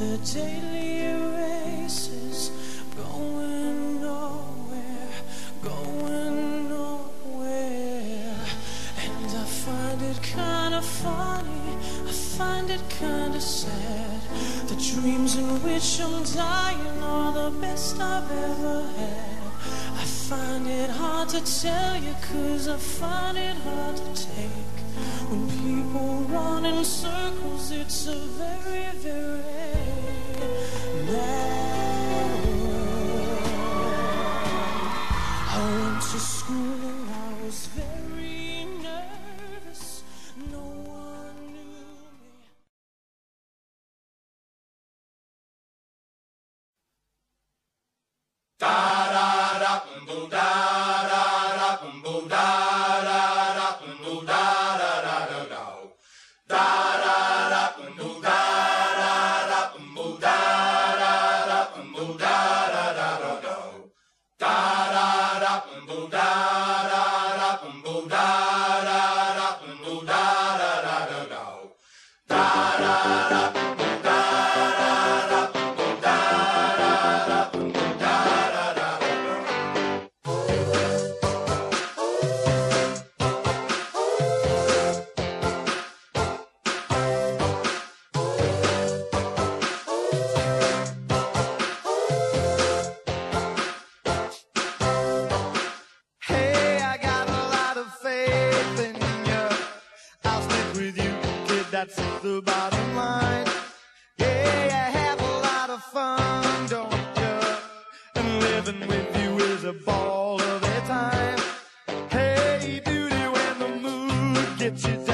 the daily races, going nowhere, going nowhere. And I find it kinda funny, I find it kinda sad. The dreams in which I'm dying are the best I've ever had. I find it hard to tell you, 'cause I find it hard to take. When people run in circles, it's a very, very mad world. I went to school and I was very nervous. No one knew me. Da da da boom da da da boom da da da boom da da da da da da da da boom da da da boom da da da boom da da da da da da da da boom da da da boom da da da boom da da da da da da da da That's the bottom line. Yeah, you have a lot of fun, don't you? And living with you is a ball of a time. Hey, duty, when the mood gets you down.